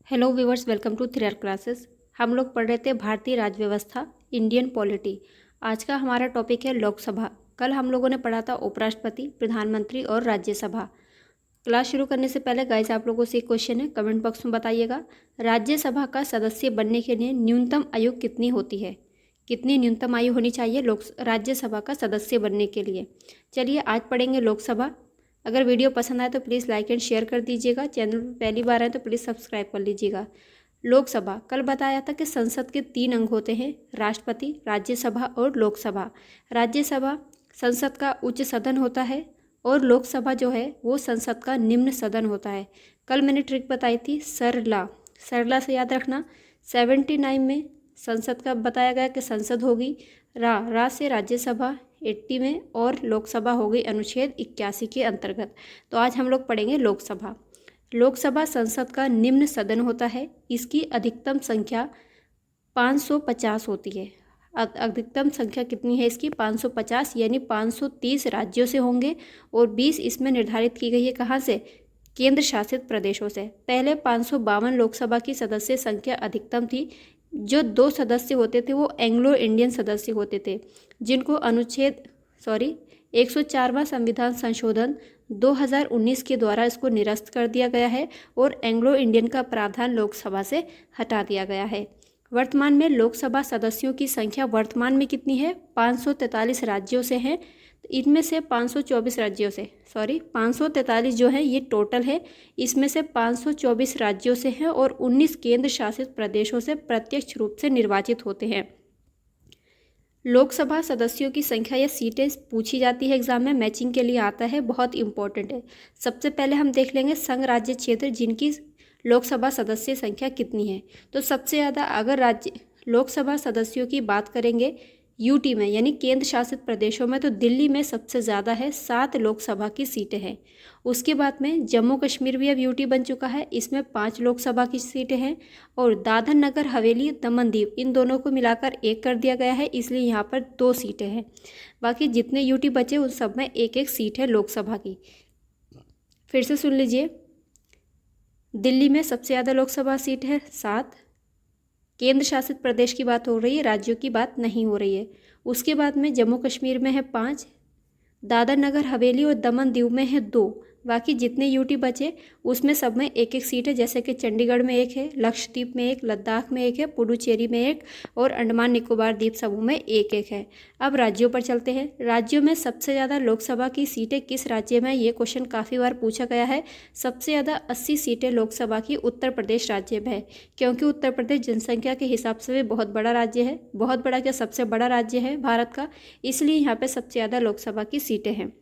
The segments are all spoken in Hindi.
Hello viewers, welcome to 3R classes. हम लोग पढ़ रहे थे भारतीय राज्य व्यवस्था, इंडियन पॉलिटी। आज का हमारा टॉपिक है लोकसभा। कल हम लोगों ने पढ़ा था उपराष्ट्रपति, प्रधानमंत्री और राज्यसभा। क्लास शुरू करने से पहले गाइस आप लोगों से एक क्वेश्चन है, कमेंट बॉक्स में बताइएगा। राज्यसभा का सदस्य बनने के लिए न्यूनतम आयु कितनी होती है? कितनी न्यूनतम आयु होनी चाहिए राज्यसभा का सदस्य बनने के लिए? चलिए आज पढ़ेंगे लोकसभा। अगर वीडियो पसंद आए तो प्लीज़ लाइक एंड शेयर कर दीजिएगा। चैनल पर पहली बार आए तो प्लीज़ सब्सक्राइब कर लीजिएगा। लोकसभा, कल बताया था कि संसद के 3 अंग होते हैं, राष्ट्रपति, राज्यसभा और लोकसभा। राज्यसभा संसद का उच्च सदन होता है और लोकसभा जो है वो संसद का निम्न सदन होता है। कल मैंने ट्रिक बताई थी सरला, सरला से याद रखना। 79 में संसद का बताया गया कि संसद होगी, रा से राज्यसभा 80 में, और लोकसभा हो गई अनुच्छेद 81 के अंतर्गत। तो आज हम लोग पढ़ेंगे लोकसभा। लोकसभा संसद का निम्न सदन होता है। इसकी अधिकतम संख्या 550 होती है। अधिकतम संख्या कितनी है इसकी? 550, यानी 530 राज्यों से होंगे और 20 इसमें निर्धारित की गई है। कहाँ से? केंद्र शासित प्रदेशों से। पहले 552 लोकसभा की सदस्य संख्या अधिकतम थी। जो 2 सदस्य होते थे वो एंग्लो इंडियन सदस्य होते थे, जिनको 104वां संविधान संशोधन 2019 के द्वारा इसको निरस्त कर दिया गया है और एंग्लो इंडियन का प्रावधान लोकसभा से हटा दिया गया है। वर्तमान में लोकसभा सदस्यों की संख्या वर्तमान में कितनी है? 543 राज्यों से हैं। इनमें से 543 जो है ये टोटल है। इसमें से 524 राज्यों से हैं और 19 केंद्र शासित प्रदेशों से प्रत्यक्ष रूप से निर्वाचित होते हैं। लोकसभा सदस्यों की संख्या या सीटें पूछी जाती है एग्जाम में, मैचिंग के लिए आता है, बहुत इंपॉर्टेंट है। सबसे पहले हम देख लेंगे संघ राज्य क्षेत्र जिनकी लोकसभा सदस्य संख्या कितनी है। तो सबसे ज़्यादा अगर राज्य लोकसभा सदस्यों की बात करेंगे यूटी में, यानी केंद्र शासित प्रदेशों में, तो दिल्ली में सबसे ज़्यादा है, 7 लोकसभा की सीटें हैं। उसके बाद में जम्मू कश्मीर भी अब यूटी बन चुका है, इसमें 5 लोकसभा की सीटें हैं। और दादर नगर हवेली, दमन दीव, इन दोनों को मिलाकर 1 कर दिया गया है, इसलिए यहाँ पर 2 सीटें हैं। बाकी जितने यूटी बचे उन सब में 1-1 सीट है लोकसभा की। फिर से सुन लीजिए, दिल्ली में सबसे ज़्यादा लोकसभा सीट है 7। केंद्र शासित प्रदेश की बात हो रही है, राज्यों की बात नहीं हो रही है। उसके बाद में जम्मू कश्मीर में है 5, दादर नगर हवेली और दमन दीव में है 2। बाकी जितने यूटी बचे उसमें सब में 1-1 सीट है, जैसे कि चंडीगढ़ में 1 है, लक्षद्वीप में 1, लद्दाख में 1 है, पुडुचेरी में 1 और अंडमान निकोबार द्वीप समूह में 1-1 है। अब राज्यों पर चलते हैं। राज्यों में सबसे ज़्यादा लोकसभा की सीटें किस राज्य में? ये क्वेश्चन काफ़ी बार पूछा गया है। सबसे ज़्यादा 80 सीटें लोकसभा की उत्तर प्रदेश राज्य में है, क्योंकि उत्तर प्रदेश जनसंख्या के हिसाब से भी बहुत बड़ा राज्य है। बहुत बड़ा क्या, सबसे बड़ा राज्य है भारत का, इसलिए यहाँ पर सबसे ज़्यादा लोकसभा की सीटें हैं।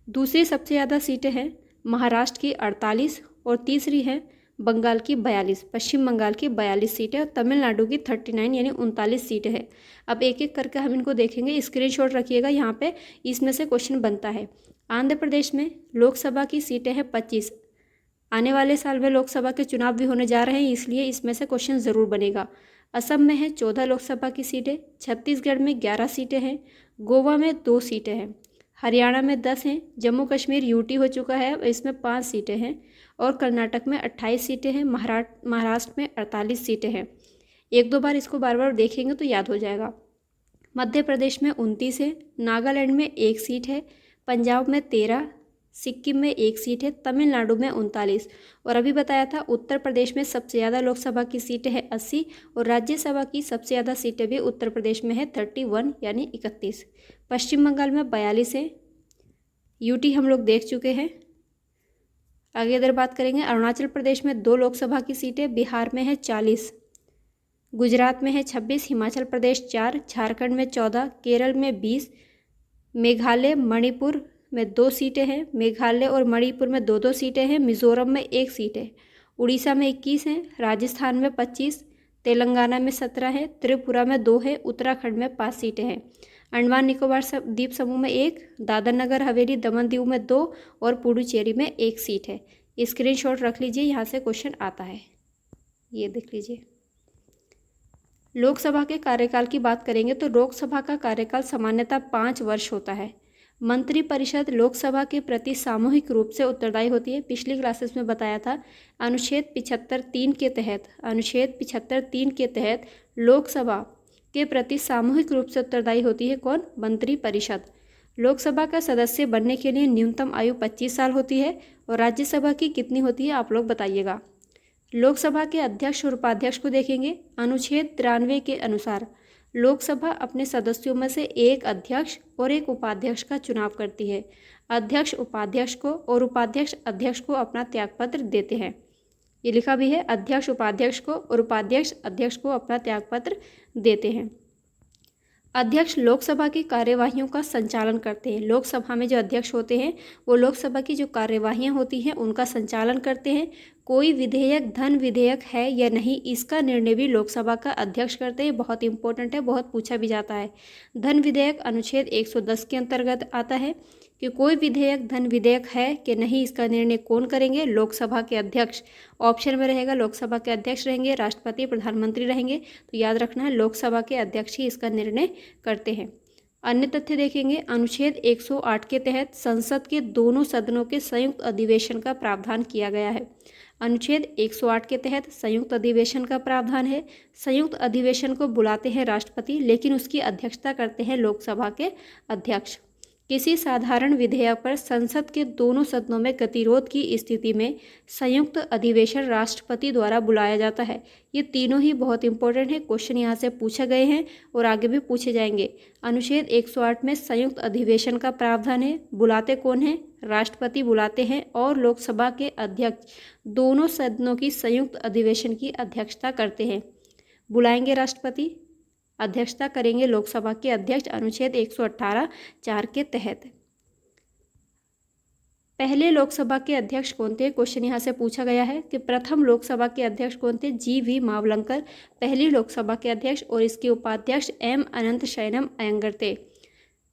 दूसरी सबसे ज़्यादा सीटें हैं महाराष्ट्र की 48 और तीसरी है बंगाल की 42, पश्चिम बंगाल की 42 सीटें और तमिलनाडु की 39 यानी 39 सीटें हैं। अब एक एक करके हम इनको देखेंगे, स्क्रीनशॉट रखिएगा, यहाँ पे इसमें से क्वेश्चन बनता है। आंध्र प्रदेश में लोकसभा की सीटें हैं 25। आने वाले साल में लोकसभा के चुनाव भी होने जा रहे हैं, इसलिए इसमें से क्वेश्चन ज़रूर बनेगा। असम में है 14 लोकसभा की सीटें, छत्तीसगढ़ में 11 सीटें हैं, गोवा में 2 सीटें हैं, हरियाणा में 10 हैं, जम्मू कश्मीर यूटी हो चुका है, इसमें 5 सीटें हैं, और कर्नाटक में 28 सीटें हैं, महाराष्ट्र में 48 सीटें हैं। 1-2 बार इसको बार बार देखेंगे तो याद हो जाएगा। मध्य प्रदेश में 29 है, नागालैंड में 1 सीट है, पंजाब में 13, सिक्किम में 1 सीट है, तमिलनाडु में 39। और अभी बताया था उत्तर प्रदेश में सबसे ज़्यादा लोकसभा की सीटें हैं 80 और राज्यसभा की सबसे ज़्यादा सीटें भी उत्तर प्रदेश में है 31 यानी 31। पश्चिम बंगाल में 42 है, यूटी हम लोग देख चुके हैं। आगे इधर बात करेंगे, अरुणाचल प्रदेश में 2 लोकसभा की सीटें, बिहार में है 40, गुजरात में है 26, हिमाचल प्रदेश 4, झारखंड में 14, केरल में 20, मेघालय मणिपुर में 2 सीटें हैं, मेघालय और मणिपुर में 2-2 सीटें हैं, मिजोरम में 1 सीट है, उड़ीसा में 21 हैं, राजस्थान में 25, तेलंगाना में 17 है, त्रिपुरा में 2 है, उत्तराखंड में 5 सीटें हैं, अंडमान निकोबार द्वीप समूह में 1, दादर नगर हवेली दमन दीव में 2 और पुडुचेरी में 1 सीट है। स्क्रीनशॉट रख लीजिए, यहाँ से क्वेश्चन आता है, ये देख लीजिए। लोकसभा के कार्यकाल की बात करेंगे तो लोकसभा का कार्यकाल सामान्यतः 5 वर्ष होता है। मंत्रिपरिषद लोकसभा के प्रति सामूहिक रूप से उत्तरदायी होती है। पिछली क्लासेस में बताया था अनुच्छेद 75(3) के तहत लोकसभा के प्रति सामूहिक रूप से उत्तरदायी होती है कौन? मंत्रिपरिषद। लोकसभा का सदस्य बनने के लिए न्यूनतम आयु 25 साल होती है और राज्यसभा की कितनी होती है आप लोग बताइएगा। लोकसभा के अध्यक्ष और उपाध्यक्ष को देखेंगे। अनुच्छेद 93 के अनुसार लोकसभा अपने सदस्यों में से एक अध्यक्ष और एक उपाध्यक्ष का चुनाव करती है। अध्यक्ष उपाध्यक्ष को और उपाध्यक्ष अध्यक्ष को अपना त्यागपत्र देते हैं। ये लिखा भी है, अध्यक्ष उपाध्यक्ष को और उपाध्यक्ष अध्यक्ष को अपना त्यागपत्र देते हैं। अध्यक्ष लोकसभा की कार्यवाहियों का संचालन करते हैं। लोकसभा में जो अध्यक्ष होते हैं वो लोकसभा की जो कार्यवाहियां होती हैं उनका संचालन करते हैं। कोई विधेयक धन विधेयक है या नहीं, इसका निर्णय भी लोकसभा का अध्यक्ष करते हैं। बहुत इंपॉर्टेंट है, बहुत पूछा भी जाता है। धन विधेयक अनुच्छेद 110 के अंतर्गत आता है कि कोई विधेयक धन विधेयक है कि नहीं, इसका निर्णय कौन करेंगे? लोकसभा के अध्यक्ष। ऑप्शन में रहेगा लोकसभा के अध्यक्ष रहेंगे, राष्ट्रपति, प्रधानमंत्री रहेंगे। तो याद रखना है लोकसभा के अध्यक्ष ही इसका निर्णय करते हैं। अन्य तथ्य देखेंगे। अनुच्छेद 108 के तहत संसद के दोनों सदनों के संयुक्त अधिवेशन का प्रावधान किया गया है। अनुच्छेद 108 के तहत संयुक्त अधिवेशन का प्रावधान है। संयुक्त अधिवेशन को बुलाते हैं राष्ट्रपति, लेकिन उसकी अध्यक्षता करते हैं लोकसभा के अध्यक्ष। किसी साधारण विधेयक पर संसद के दोनों सदनों में गतिरोध की स्थिति में संयुक्त अधिवेशन राष्ट्रपति द्वारा बुलाया जाता है। ये तीनों ही बहुत इंपॉर्टेंट है, क्वेश्चन यहाँ से पूछे गए हैं और आगे भी पूछे जाएंगे। अनुच्छेद 108 में संयुक्त अधिवेशन का प्रावधान है। बुलाते कौन है? राष्ट्रपति बुलाते हैं और लोकसभा के अध्यक्ष दोनों सदनों की संयुक्त अधिवेशन की अध्यक्षता करते हैं। बुलाएंगे राष्ट्रपति, अध्यक्षता करेंगे लोकसभा के अध्यक्ष, अनुच्छेद 118(4) के तहत। पहले लोकसभा के अध्यक्ष कौन थे? क्वेश्चन यहाँ से पूछा गया है कि प्रथम लोकसभा के अध्यक्ष कौन थे? जी.वी. मावलंकर पहली लोकसभा के अध्यक्ष और इसके उपाध्यक्ष एम. अनंत शयनम अयंगर थे।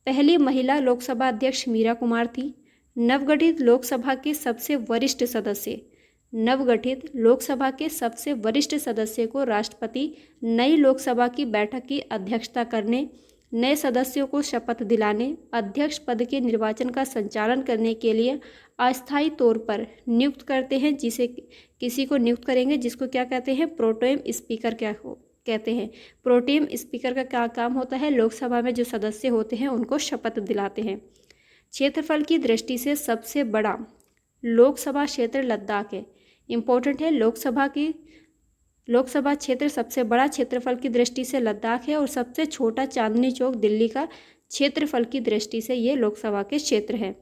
पहली महिला लोकसभा अध्यक्ष मीरा कुमार थी। नवगठित लोकसभा के सबसे वरिष्ठ सदस्य, नवगठित लोकसभा के सबसे वरिष्ठ सदस्य को राष्ट्रपति नई लोकसभा की बैठक की अध्यक्षता करने, नए सदस्यों को शपथ दिलाने, अध्यक्ष पद के निर्वाचन का संचालन करने के लिए अस्थायी तौर पर नियुक्त करते हैं। जिसे किसी को नियुक्त करेंगे जिसको क्या कहते हैं? प्रोटेम स्पीकर क्या कहते हैं। प्रोटेम स्पीकर का क्या काम होता है? लोकसभा में जो सदस्य होते हैं उनको शपथ दिलाते हैं। क्षेत्रफल की दृष्टि से सबसे बड़ा लोकसभा क्षेत्र लद्दाख है। इम्पोर्टेंट है, लोकसभा क्षेत्र सबसे बड़ा क्षेत्रफल की दृष्टि से लद्दाख है और सबसे छोटा चांदनी चौक दिल्ली का क्षेत्रफल की दृष्टि से ये लोकसभा के क्षेत्र है।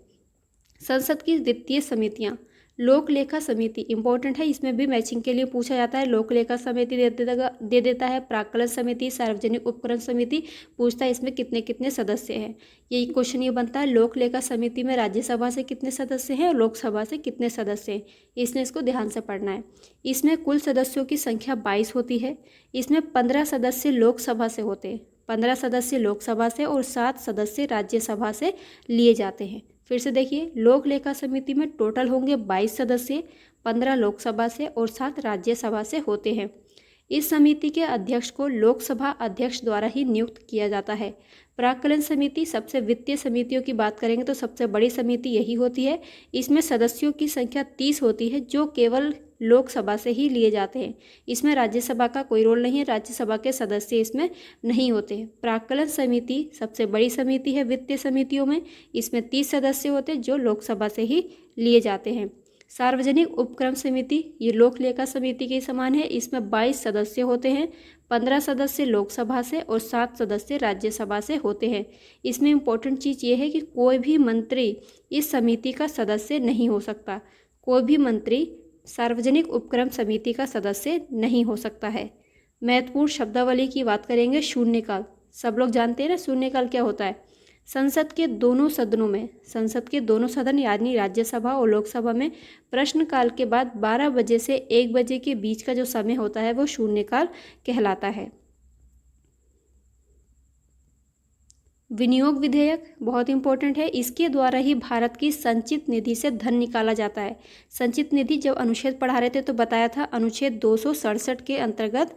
संसद की वित्तीय समितियां। लोक लेखा समिति इंपॉर्टेंट है, इसमें भी मैचिंग के लिए पूछा जाता है। लोक लेखा समिति दे देता है। प्राक्कलन समिति, सार्वजनिक उपक्रम समिति पूछता है इसमें कितने कितने सदस्य हैं। यही क्वेश्चन ये बनता है, लोक लेखा समिति में राज्यसभा से कितने सदस्य हैं और लोकसभा से कितने सदस्य हैं, इसमें इसको ध्यान से पढ़ना है। इसमें कुल सदस्यों की संख्या 22 होती है। इसमें 15 सदस्य लोकसभा से होते हैं, 15 सदस्य लोकसभा से और 7 सदस्य राज्यसभा से लिए जाते हैं। फिर से देखिए, लोक लेखा समिति में टोटल होंगे 22 सदस्य, 15 लोकसभा से और 7 राज्यसभा से होते हैं। इस समिति के अध्यक्ष को लोकसभा अध्यक्ष द्वारा ही नियुक्त किया जाता है। प्राक्कलन समिति सबसे वित्तीय समितियों की बात करेंगे तो सबसे बड़ी समिति यही होती है। इसमें सदस्यों की संख्या 30 होती है जो केवल लोकसभा से ही लिए जाते हैं। इसमें राज्यसभा का कोई रोल नहीं है, राज्यसभा के सदस्य इसमें नहीं होते हैं। प्राक्कलन समिति सबसे बड़ी समिति है वित्तीय समितियों में। इसमें 30 सदस्य होते हैं जो लोकसभा से ही लिए जाते हैं। सार्वजनिक उपक्रम समिति ये लोक लेखा समिति के समान है। इसमें 22 सदस्य होते हैं, 15 सदस्य लोकसभा से और 7 सदस्य राज्यसभा से होते हैं। इसमें इम्पोर्टेंट चीज़ ये है कि कोई भी मंत्री इस समिति का सदस्य नहीं हो सकता। कोई भी मंत्री सार्वजनिक उपक्रम समिति का सदस्य नहीं हो सकता है। महत्वपूर्ण शब्दावली की बात करेंगे। शून्यकाल, सब लोग जानते हैं ना शून्यकाल क्या होता है। संसद के दोनों सदनों में, संसद के दोनों सदन यानी राज्यसभा और लोकसभा में प्रश्नकाल के बाद 12 बजे से 1 बजे के बीच का जो समय होता है वो शून्यकाल कहलाता है। विनियोग विधेयक बहुत इंपॉर्टेंट है। इसके द्वारा ही भारत की संचित निधि से धन निकाला जाता है। संचित निधि जब अनुच्छेद पढ़ा रहे थे तो बताया था अनुच्छेद 267 के अंतर्गत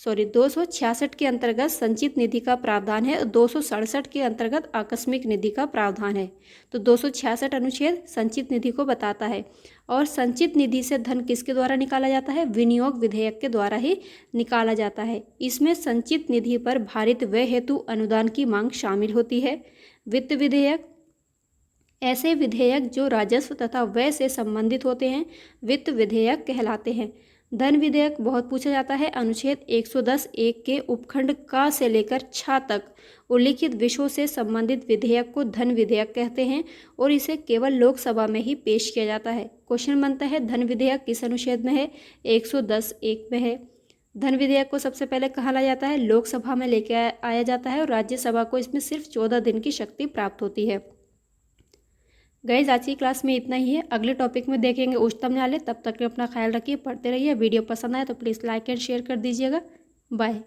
266 के अंतर्गत संचित निधि का प्रावधान है और 267 के अंतर्गत आकस्मिक निधि का प्रावधान है। तो 266 अनुच्छेद संचित निधि को बताता है। और संचित निधि से धन किसके द्वारा निकाला जाता है? विनियोग विधेयक के द्वारा ही निकाला जाता है। इसमें संचित निधि पर भारित व्यय हेतु अनुदान की मांग शामिल होती है। वित्त विधेयक, ऐसे विधेयक जो राजस्व तथा व्यय से संबंधित होते हैं वित्त विधेयक कहलाते हैं। धन विधेयक बहुत पूछा जाता है। अनुच्छेद 110(1) के उपखंड क से लेकर छ तक उल्लिखित विषयों से संबंधित विधेयक को धन विधेयक कहते हैं और इसे केवल लोकसभा में ही पेश किया जाता है। क्वेश्चन बनता है धन विधेयक किस अनुच्छेद में है? 110(1) में है। धन विधेयक को सबसे पहले कहाँ लाया जाता है? लोकसभा में लेके आया जाता है और राज्यसभा को इसमें सिर्फ 14 दिन की शक्ति प्राप्त होती है। गाइस, आज की क्लास में इतना ही है। अगले टॉपिक में देखेंगे उच्चतम न्यायालय। तब तक अपना ख्याल रखिए, पढ़ते रहिए। वीडियो पसंद आए तो प्लीज़ लाइक एंड शेयर कर दीजिएगा। बाय।